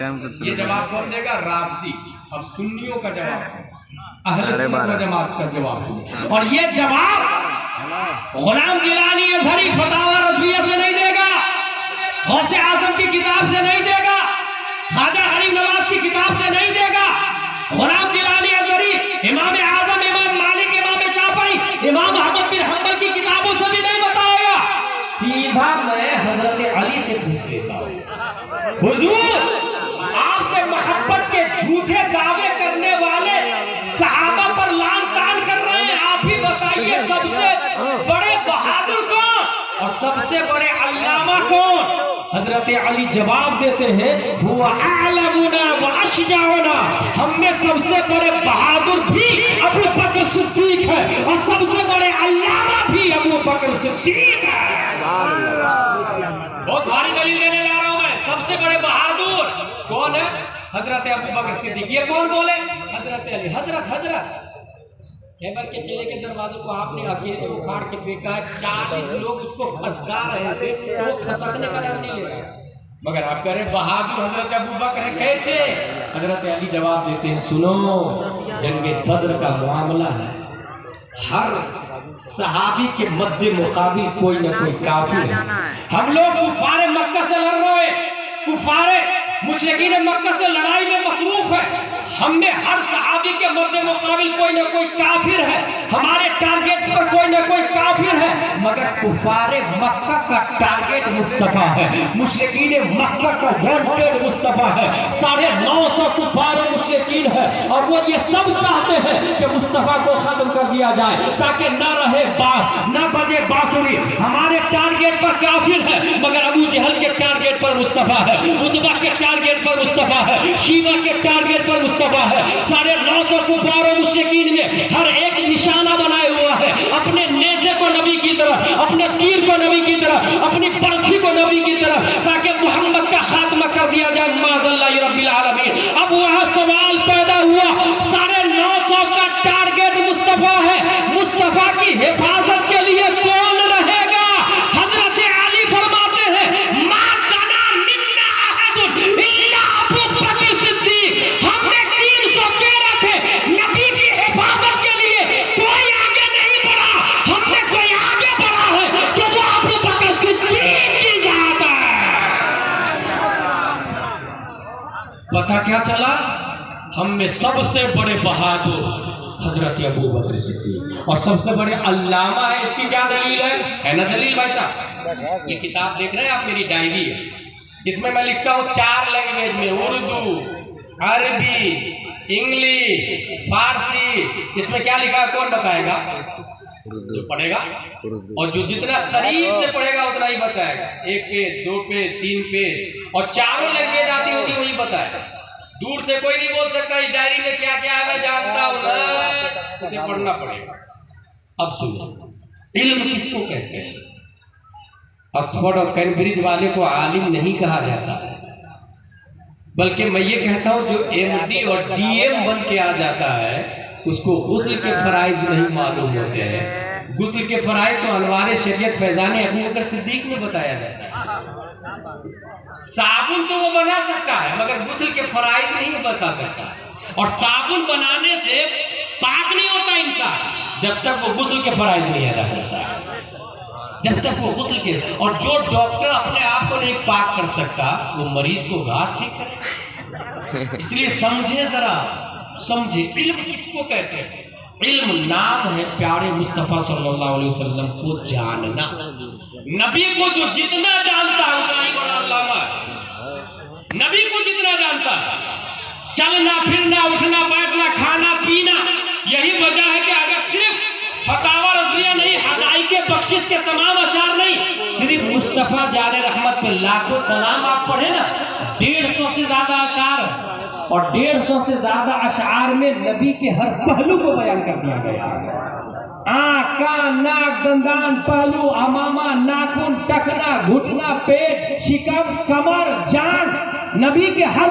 ये जवाब कौन देगा, राफजी। अब सुन्नियों का जवाब, अहले सुन्नत व जमात का जवाब, और ये जवाब गुलाम गिलानी अज़हरी फतावा रज़विया से नहीं देगा, गौसे आजम की किताब से नहीं देगा, ख्वाजा गरीब नवाज की किताब से नहीं देगा, गुलाम गिलानी अज़हरी इमाम आजम, इमाम मालिक, इमाम शाफई, इमाम अहमद बिन हंबल की किताबों से भी नहीं बताएगा। सीधा मैं हजरत अली से पूछ लेता हूँ, हुजूर सबसे बड़े अल्लामा कौन? हजरत अली जवाब देते हैं, हुआ आलमुना व अशजाउना, हम में सबसे बड़े बहादुर भी अबू बकर सिद्दीक है और सबसे बड़े अल्लामा भी अबू बकर सिद्दीक है। बहुत भारी दलील देने जा रहा हूं मैं। सबसे बड़े बहादुर कौन है? हजरत अबू बकर सिद्दीक। ये कौन बोले? हजरत अली। हजरत खैबर के किले के दरवाजे को आपने अकेले उखाड़ के फेंका है, 40 लोग उसको खसका रहे थे, वो खसकने का नाम नहीं ले रहा, मगर आप कह रहे बहादुर हजरत अबू बकर है। कैसे? हजरत अली जवाब देते हैं, सुनो, जंगे बद्र का मामला है, हर सहाबी के मध्य मुकाबिल कोई ना कोई काफिर है। हम लोग कुफारे मक्का से लड़ रहे हैं, कुफारे मुशरिकीन मक्का से लड़ाई में मसरूफ है। हमने हर सहाबी के मध्य मुकाबिल कोई ना कोई काफिर है, हमारे टारगेट पर कोई ना कोई काफिर है, मगर कुफारे मक्का का टारगेट मुस्तफा है, मुशरिकीन मक्का का वांटेड मुस्तफा है। 950 कुफार मुशरिकीन है और वो ये सब चाहते हैं कि मुस्तफा को खत्म कर दिया जाए ताकि न रहे बास, न बजे बांसुरी। हमारे टारगेट पर काफिर है, मगर अबू जहल के टारगेट पर मुस्तफा है, उतबा के टारगेट पर मुस्तफा है, शीबा के टारगेट पर मुस्तफा है। 950 कुफार और मुशरिकीन में हर एक निशाना बनाए हुआ है, अपने नेज़े को नबी की तरफ, अपने तीर को नबी की तरफ, अपनी बर्छी को नबी की तरफ, ताकि मोहम्मद का खात्मा कर दिया जाए माज़अल्लाह रब्बिल आलमीन। अब वहां सवाल पैदा हुआ, 950 का टारगेट मुस्तफा है, मुस्तफा की हिफाजत के लिए कौन रहेगा? हजरत अली फरमाते हैं, मा तना मिन्ना अहदुन इल्ला अबू बकर सिद्दीक। हमने 300 तेरह थे, नबी की हिफाजत के लिए कोई आगे नहीं बढ़ा, हमने कोई आगे बढ़ा है तो वो अबू बकर सिद्दीक की जात है। पता क्या चला? हम में सबसे बड़े बहादुर हजरत अबू बकर सिद्दीक और सबसे बड़े अल्लामा है। इसकी क्या दलील है ना दलील भाई साहब? ये किताब देख रहे हैं आप, मेरी डायरी है, इसमें मैं लिखता हूँ 4 लैंग्वेज में, उर्दू, अरबी, इंग्लिश, फारसी। इसमें क्या लिखा है कौन बताएगा? जो पढ़ेगा और जो जितना करीब से पढ़ेगा उतना ही बताएगा। 1 पेज, 2 पेज, 3 पेज, और 4 लैंग्वेज आती होगी वही बताएगा। दूर से कोई नहीं बोल सकता इस डायरी में क्या क्या है मैं जानता हूं, उसे पढ़ना पड़ेगा। अब सुनो, इल्म किसको कहते हैं? ऑक्सफोर्ड और कैम्ब्रिज वाले को आलिम नहीं कहा जाता है, बल्कि मैं ये कहता हूं जो MD और DM बन के आ जाता है उसको गुस्ल के फराइज नहीं मालूम होते हैं। गुस्ल के फराइज तो अनवार शरीयत फैजान अबू बकर सिद्दीक में बताया जाता है। साबुन तो वो बना सकता है मगर गुस्ल के फराइज नहीं बता सकता, और साबुन बनाने से पाक नहीं होता इंसान जब तक वो गुस्ल के फराइज नहीं अदा करता, जब तक वो गुस्ल के। और जो डॉक्टर अपने आप को नहीं पाक कर सकता वो मरीज को घास ठीक करे। इसलिए समझे, जरा समझे, इल्म किसको कहते हैं? इल्म नाम है प्यारे मुस्तफा सल्लल्लाहु अलैहि वसल्लम को जानना। नबी को जो जितना जानता है उतना ही बड़ा अल्लामा है। नबी को जितना जानता है, चलना फिरना, उठना बैठना, खाना पीना, यही वजह है कि अगर सिर्फ फतावा रज़विया नहीं, हदाइके बख्शिश के तमाम अशार नहीं, सिर्फ मुस्तफा जाने रहमत पे लाखों सलाम आप पढ़े ना, 150 से ज्यादा अशार, और 150 से ज्यादा अशार में नबी के हर पहलू को बयान कर दिया गया। आँख, कान, नाक, दंदान, पहलू, अमामा, नाखून, टखना, घुटना, पेट, शिकम, कमर, जान, नबी के हर